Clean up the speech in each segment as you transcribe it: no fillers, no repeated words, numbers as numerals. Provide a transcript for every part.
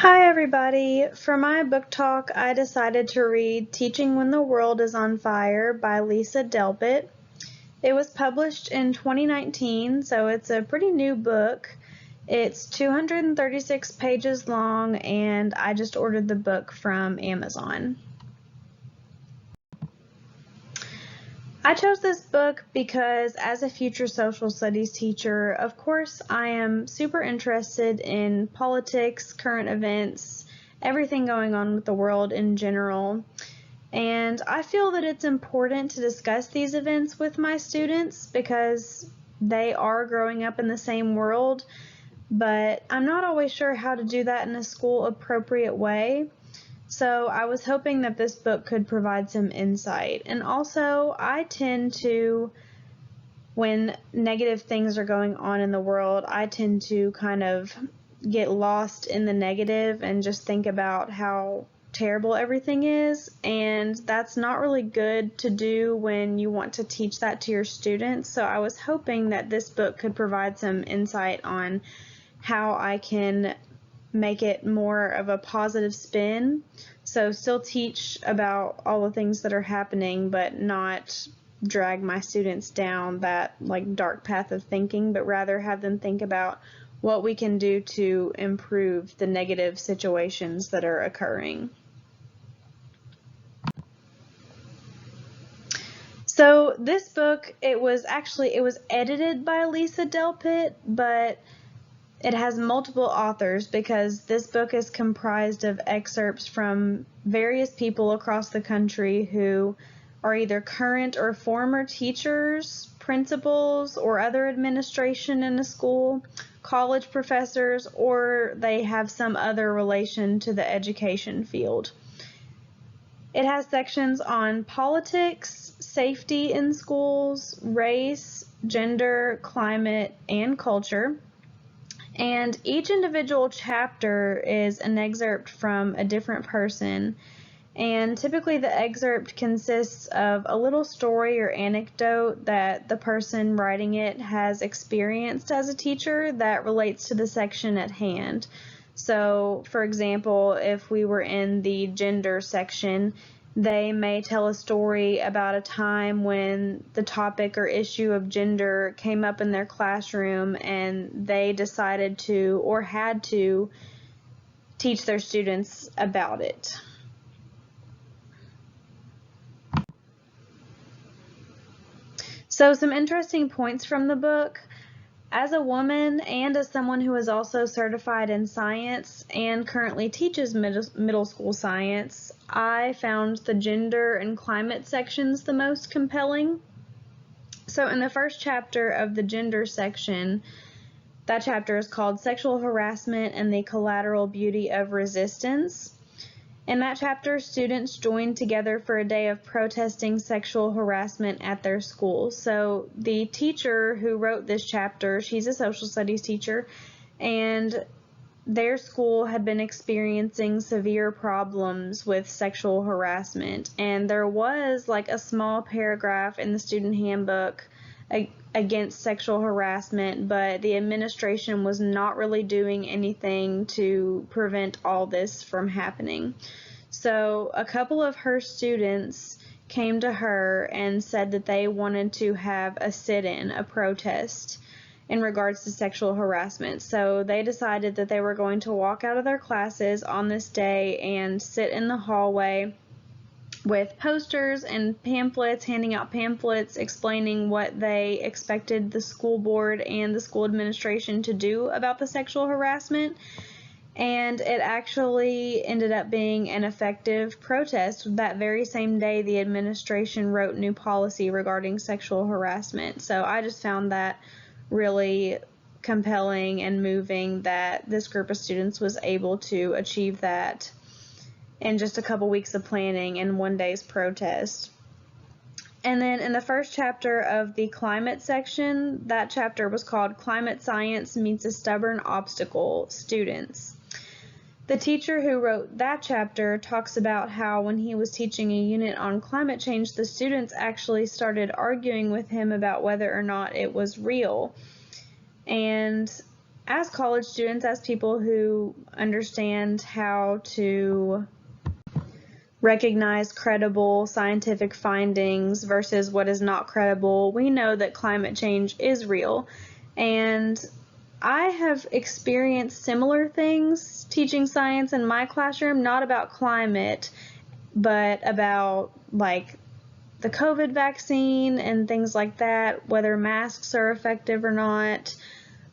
Hi everybody! For my book talk, I decided to read Teaching When the World is on Fire by Lisa Delpit. It was published in 2019, so it's a pretty new book. It's 236 pages long, and I just ordered the book from Amazon. I chose this book because as a future social studies teacher, of course, I am super interested in politics, current events, everything going on with the world in general. And I feel that it's important to discuss these events with my students because they are growing up in the same world, but I'm not always sure how to do that in a school appropriate way. So I was hoping that this book could provide some insight. And also, I tend to, when negative things are going on in the world, I tend to kind of get lost in the negative and just think about how terrible everything is. And that's not really good to do when you want to teach that to your students. So I was hoping that this book could provide some insight on how I can make it more of a positive spin. So still teach about all the things that are happening, but not drag my students down that dark path of thinking, but rather have them think about what we can do to improve the negative situations that are occurring. So this book, it was edited by Lisa Delpit, but it has multiple authors because this book is comprised of excerpts from various people across the country who are either current or former teachers, principals, or other administration in a school, college professors, or they have some other relation to the education field. It has sections on politics, safety in schools, race, gender, climate, and culture. And each individual chapter is an excerpt from a different person. And typically the excerpt consists of a little story or anecdote that the person writing it has experienced as a teacher that relates to the section at hand. So, for example, if we were in the gender section, they may tell a story about a time when the topic or issue of gender came up in their classroom and they decided to or had to teach their students about it. So some interesting points from the book. As a woman and as someone who is also certified in science and currently teaches middle school science, I found the gender and climate sections the most compelling. So in the first chapter of the gender section, that chapter is called Sexual Harassment and the Collateral Beauty of Resistance. In that chapter, students joined together for a day of protesting sexual harassment at their school. So the teacher who wrote this chapter, she's a social studies teacher, and their school had been experiencing severe problems with sexual harassment. And there was a small paragraph in the student handbook against sexual harassment, but the administration was not really doing anything to prevent all this from happening. So a couple of her students came to her and said that they wanted to have a sit-in, a protest, in regards to sexual harassment. So they decided that they were going to walk out of their classes on this day and sit in the hallway with posters and pamphlets, handing out pamphlets explaining what they expected the school board and the school administration to do about the sexual harassment. And it actually ended up being an effective protest. That very same day, the administration wrote new policy regarding sexual harassment. So I just found that really compelling and moving that this group of students was able to achieve that in just a couple weeks of planning and one day's protest. And then in the first chapter of the climate section, that chapter was called Climate Science Meets a Stubborn Obstacle, Students. The teacher who wrote that chapter talks about how when he was teaching a unit on climate change, the students actually started arguing with him about whether or not it was real. And as college students, as people who understand how to recognize credible scientific findings versus what is not credible, we know that climate change is real. And I have experienced similar things teaching science in my classroom, not about climate, but about like the COVID vaccine and things like that, whether masks are effective or not.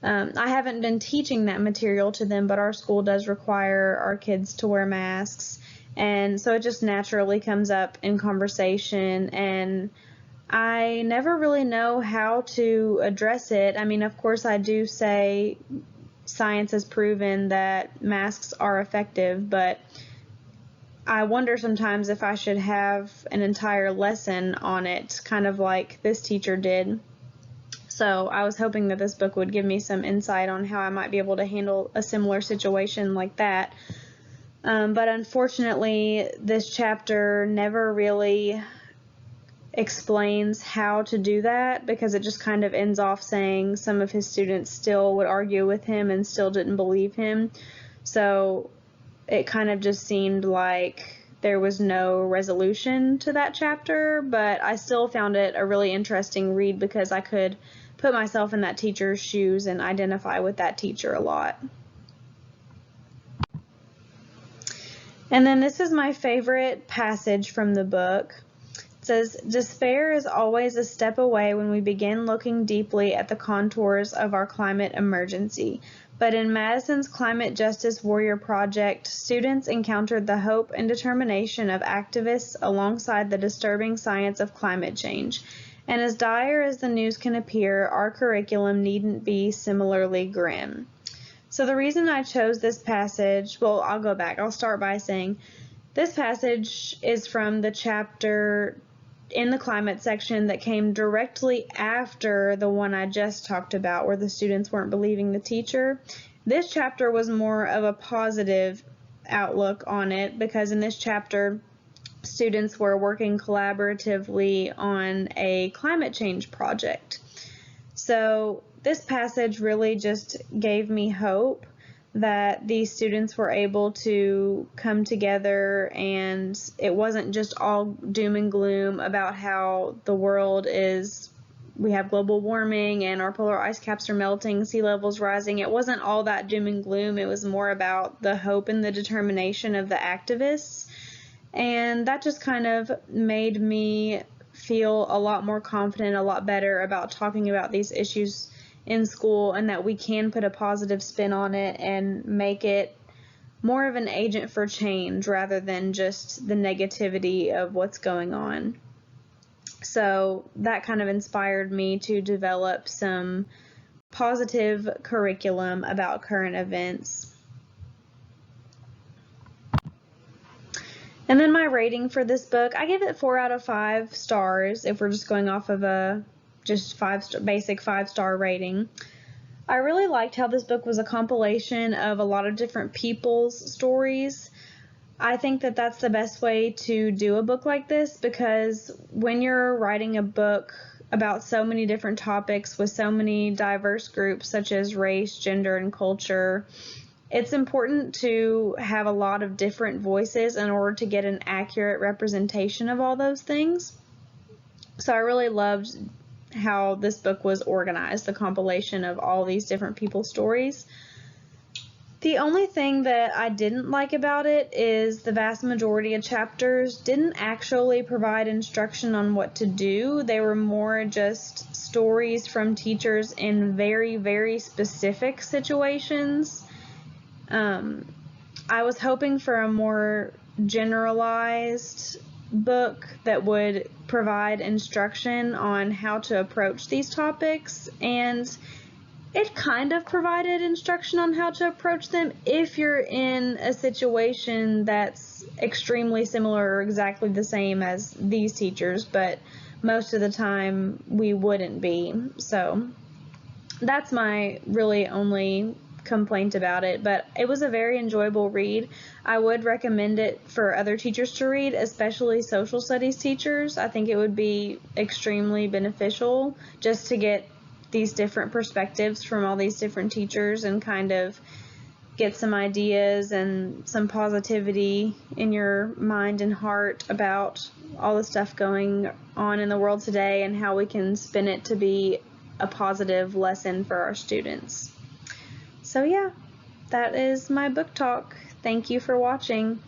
I haven't been teaching that material to them, but our school does require our kids to wear masks. And so it just naturally comes up in conversation, and I never really know how to address it. I mean, of course, I do say science has proven that masks are effective, but I wonder sometimes if I should have an entire lesson on it, kind of like this teacher did. So I was hoping that this book would give me some insight on how I might be able to handle a similar situation like that. But unfortunately, this chapter never really explains how to do that, because it just kind of ends off saying some of his students still would argue with him and still didn't believe him. So it kind of just seemed like there was no resolution to that chapter, but I still found it a really interesting read because I could put myself in that teacher's shoes and identify with that teacher a lot. And then this is my favorite passage from the book. It says, "Despair is always a step away when we begin looking deeply at the contours of our climate emergency. But in Madison's Climate Justice Warrior Project, students encountered the hope and determination of activists alongside the disturbing science of climate change. And as dire as the news can appear, our curriculum needn't be similarly grim." So the reason I chose this passage, well, I'll go back. I'll start by saying this passage is from the chapter in the climate section that came directly after the one I just talked about, where the students weren't believing the teacher. This chapter was more of a positive outlook on it, because in this chapter, students were working collaboratively on a climate change project. So this passage really just gave me hope that these students were able to come together, and it wasn't just all doom and gloom about how the world is, we have global warming and our polar ice caps are melting, sea levels rising. It wasn't all that doom and gloom. It was more about the hope and the determination of the activists. And that just kind of made me feel a lot more confident, a lot better about talking about these issues in school, and that we can put a positive spin on it and make it more of an agent for change rather than just the negativity of what's going on. So that kind of inspired me to develop some positive curriculum about current events. And then my rating for this book, I give it 4 out of 5 stars if we're just going off of a basic 5-star rating. I really liked how this book was a compilation of a lot of different people's stories. I think that that's the best way to do a book like this, because when you're writing a book about so many different topics with so many diverse groups such as race, gender, and culture, it's important to have a lot of different voices in order to get an accurate representation of all those things. So I really loved how this book was organized, the compilation of all these different people's stories. The only thing that I didn't like about it is the vast majority of chapters didn't actually provide instruction on what to do. They were more just stories from teachers in very, very specific situations. I was hoping for a more generalized book that would provide instruction on how to approach these topics, and it kind of provided instruction on how to approach them if you're in a situation that's extremely similar or exactly the same as these teachers, but most of the time we wouldn't be. So that's my really only complaint about it, but it was a very enjoyable read. I would recommend it for other teachers to read, especially social studies teachers. I think it would be extremely beneficial just to get these different perspectives from all these different teachers and kind of get some ideas and some positivity in your mind and heart about all the stuff going on in the world today and how we can spin it to be a positive lesson for our students. So yeah, that is my book talk. Thank you for watching.